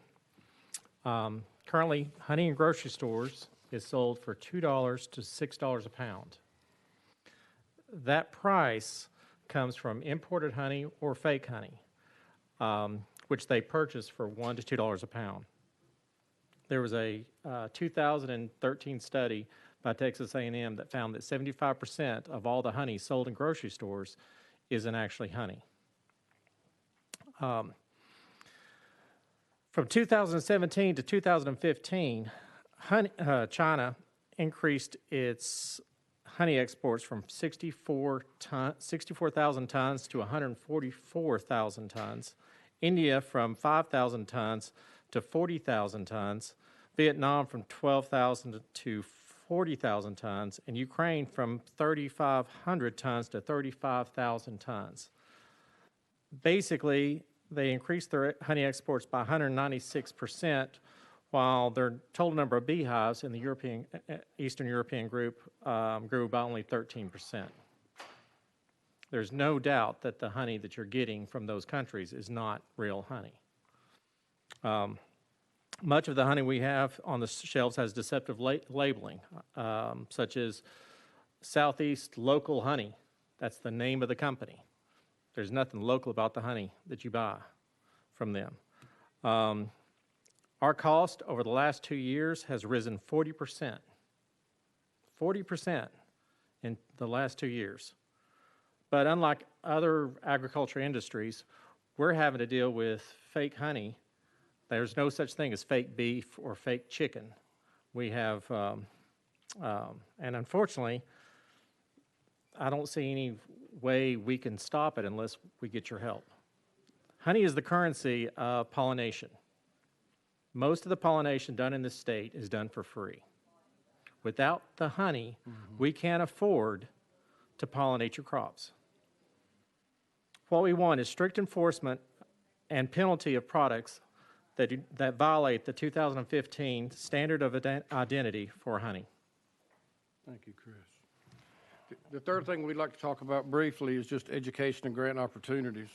Currently, honey in grocery stores is sold for $2 to $6 a pound. That price comes from imported honey or fake honey, which they purchase for $1 to $2 a pound. There was a 2013 study by Texas A&M that found that 75% of all the honey sold in grocery stores isn't actually honey. From 2017 to 2015, China increased its honey exports from 64,000 tons to 144,000 tons. India from 5,000 tons to 40,000 tons. Vietnam from 12,000 to 40,000 tons. And Ukraine from 3,500 tons to 35,000 tons. Basically, they increased their honey exports by 196%, while their total number of beehives in the Eastern European group grew by only 13%. There's no doubt that the honey that you're getting from those countries is not real honey. Much of the honey we have on the shelves has deceptive labeling, such as Southeast Local Honey. That's the name of the company. There's nothing local about the honey that you buy from them. Our cost over the last 2 years has risen 40%. 40% in the last 2 years. But unlike other agriculture industries, we're having to deal with fake honey. There's no such thing as fake beef or fake chicken. We have, and unfortunately, I don't see any way we can stop it unless we get your help. Honey is the currency of pollination. Most of the pollination done in this state is done for free. Without the honey, we can't afford to pollinate your crops. What we want is strict enforcement and penalty of products that violate the 2015 standard of identity for honey. Thank you, Chris. The third thing we'd like to talk about briefly is just education and grant opportunities.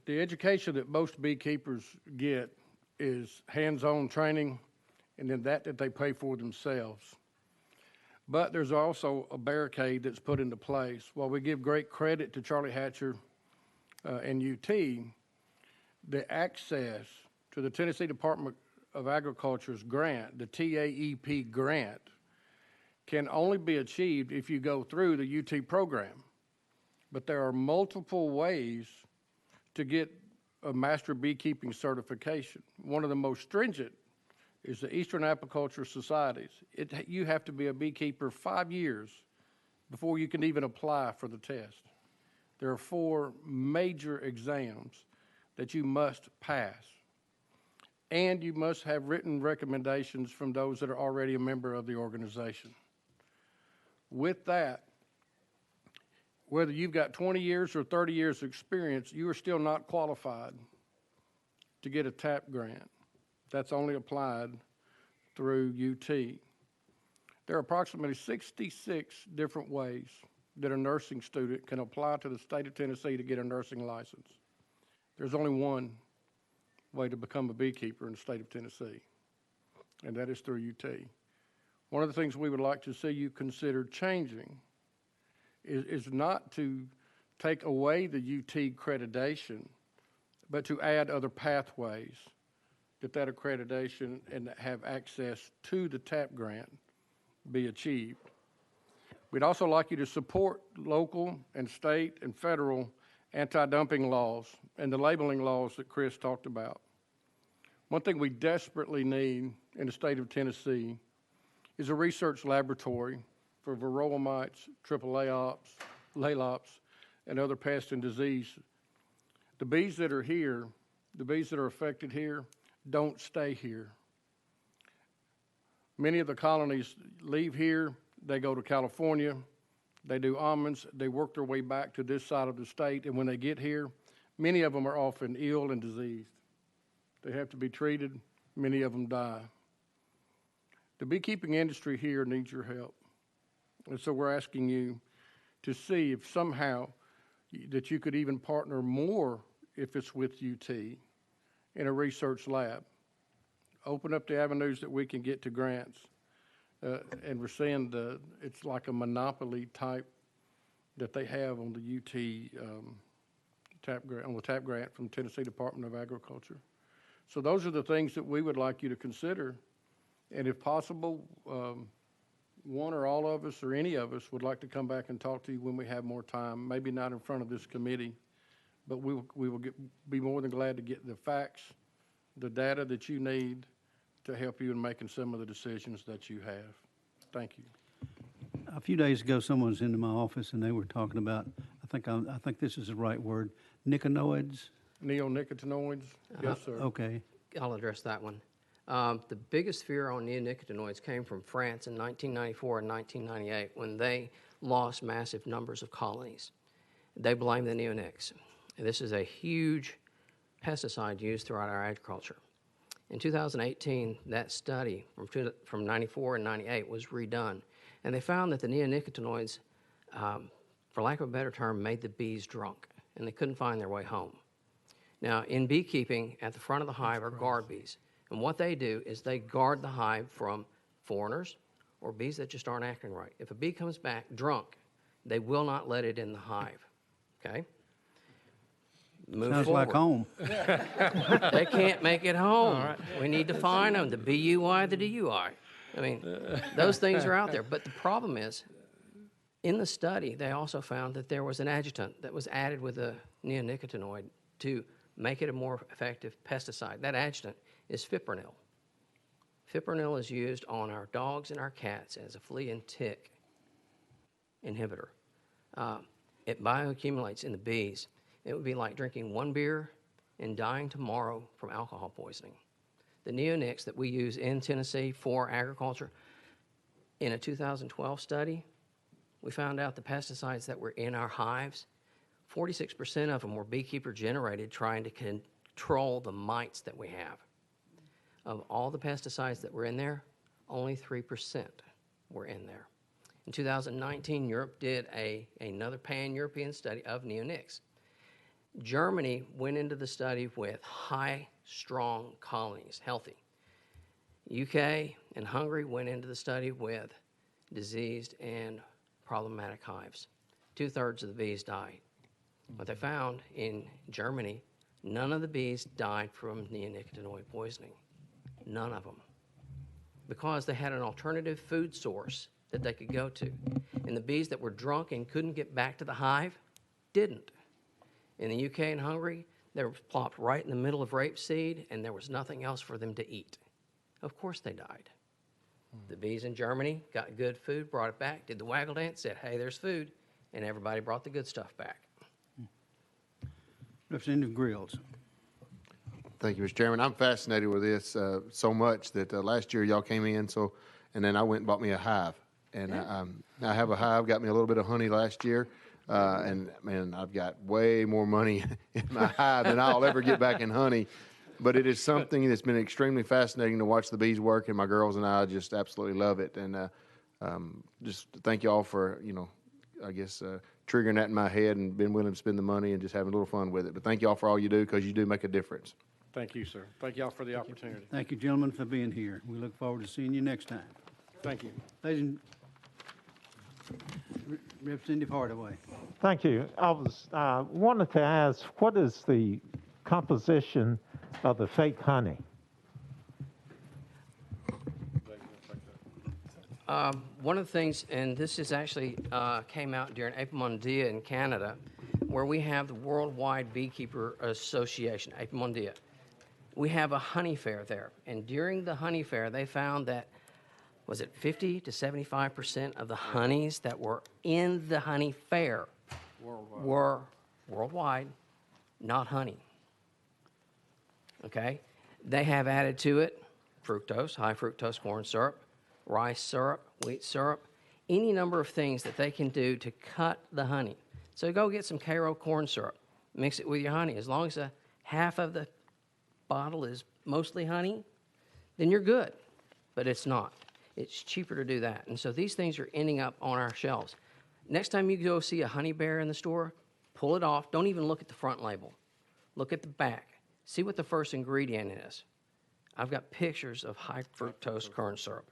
The education that most beekeepers get is hands-on training, and then that they pay for themselves. But there's also a barricade that's put into place. While we give great credit to Charlie Hatcher and UT, the access to the Tennessee Department of Agriculture's grant, the TAEP grant, can only be achieved if you go through the UT program. But there are multiple ways to get a master beekeeping certification. One of the most stringent is the Eastern Apiculture Societies. You have to be a beekeeper 5 years before you can even apply for the test. There are 4 major exams that you must pass. And you must have written recommendations from those that are already a member of the organization. With that, whether you've got 20 years or 30 years of experience, you are still not qualified to get a TAP grant. That's only applied through UT. There are approximately 66 different ways that a nursing student can apply to the state of Tennessee to get a nursing license. There's only one way to become a beekeeper in the state of Tennessee, and that is through UT. One of the things we would like to see you consider changing is not to take away the UT accreditation, but to add other pathways that accreditation and have access to the TAP grant be achieved. We'd also like you to support local and state and federal anti-dumping laws and the labeling laws that Chris talked about. One thing we desperately need in the state of Tennessee is a research laboratory for varroa mites, triple lalops, and other pests and disease. The bees that are here, the bees that are affected here, don't stay here. Many of the colonies leave here, they go to California, they do almonds, they work their way back to this side of the state, and when they get here, many of them are often ill and diseased. They have to be treated, many of them die. The beekeeping industry here needs your help. And so we're asking you to see if somehow that you could even partner more, if it's with UT, in a research lab. Open up the avenues that we can get to grants. And we're saying it's like a monopoly type that they have on the UT TAP grant from Tennessee Department of Agriculture. So those are the things that we would like you to consider. And if possible, one or all of us or any of us would like to come back and talk to you when we have more time, maybe not in front of this committee, but we will be more than glad to get the facts, the data that you need to help you in making some of the decisions that you have. Thank you. A few days ago, someone was into my office and they were talking about, I think this is the right word, nicotinoids. Neonicotinoids? Yes, sir. Okay. I'll address that one. The biggest fear on neonicotinoids came from France in 1994 and 1998 when they lost massive numbers of colonies. They blamed the neonics. This is a huge pesticide used throughout our agriculture. In 2018, that study from 94 and 98 was redone, and they found that the neonicotinoids, for lack of a better term, made the bees drunk, and they couldn't find their way home. Now, in beekeeping, at the front of the hive are guard bees, and what they do is they guard the hive from foreigners or bees that just aren't acting right. If a bee comes back drunk, they will not let it in the hive, okay? Move Sounds forward. like home. They can't make it home. We need to find them, the BUI, the DUI. I mean, those things are out there. But the problem is, in the study, they also found that there was an adjutant that was added with a neonicotinoid to make it a more effective pesticide. That adjutant is fipronil. Fipronil is used on our dogs and our cats as a flea and tick inhibitor. It bioaccumulates in the bees. It would be like drinking one beer and dying tomorrow from alcohol poisoning. The neonics that we use in Tennessee for agriculture, in a 2012 study, we found out the pesticides that were in our hives, 46% of them were beekeeper generated trying to control the mites that we have. Of all the pesticides that were in there, only 3% were in there. In 2019, Europe did another pan-European study of neonics. Germany went into the study with high, strong colonies, healthy. UK and Hungary went into the study with diseased and problematic hives. 2/3 of the bees died. What they found in Germany, none of the bees died from neonicotinoid poisoning. None of them. Because they had an alternative food source that they could go to. And the bees that were drunk and couldn't get back to the hive didn't. In the UK and Hungary, they were plopped right in the middle of rapeseed, and there was nothing else for them to eat. Of course they died. The bees in Germany got good food, brought it back, did the waggle dance, said, hey, there's food, and everybody brought the good stuff back. Representative Grills. Thank you, Mr. Chairman. I'm fascinated with this so much that last year y'all came in, and then I went and bought me a hive. And I have a hive, got me a little bit of honey last year. And man, I've got way more money in my hive than I'll ever get back in honey. But it is something that's been extremely fascinating to watch the bees work, and my girls and I just absolutely love it. And just thank you all for, I guess, triggering that in my head and being willing to spend the money and just having a little fun with it. But thank you all for all you do, because you do make a difference. Thank you, sir. Thank you all for the opportunity. Thank you, gentlemen, for being here. We look forward to seeing you next time. Thank you. Ladies and Representative Hardaway. Thank you. I was wanted to ask, what is the composition of the fake honey? One of the things, and this is actually came out during Apimondia in Canada, where we have the Worldwide Beekeeper Association, Apimondia. We have a honey fair there, and during the honey fair, they found that was it 50 to 75% of the honeys that were in the honey fair were worldwide, not honey. Okay? They have added to it fructose, high fructose corn syrup, rice syrup, wheat syrup, any number of things that they can do to cut the honey. So go get some Karo corn syrup, mix it with your honey. As long as half of the bottle is mostly honey, then you're good. But it's not. It's cheaper to do that. And so these things are ending up on our shelves. Next time you go see a honey bear in the store, pull it off. Don't even look at the front label. Look at the back. See what the first ingredient is. I've got pictures of high fructose corn syrup.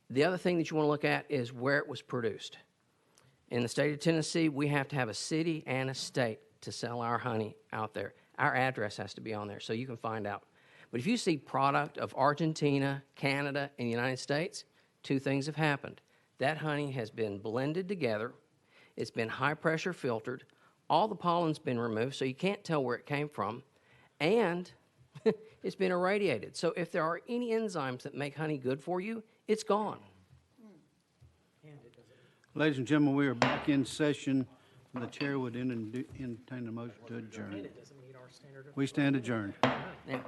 The other thing that you want to look at is where it was produced. In the state of Tennessee, we have to have a city and a state to sell our honey out there. Our address has to be on there so you can find out. But if you see product of Argentina, Canada, and the United States, two things have happened. That honey has been blended together. It's been high pressure filtered. All the pollen's been removed, so you can't tell where it came from. And it's been irradiated. So if there are any enzymes that make honey good for you, it's gone. Ladies and gentlemen, we are back in session. The chair would entertain a motion to adjourn. We stand adjourned. Yeah.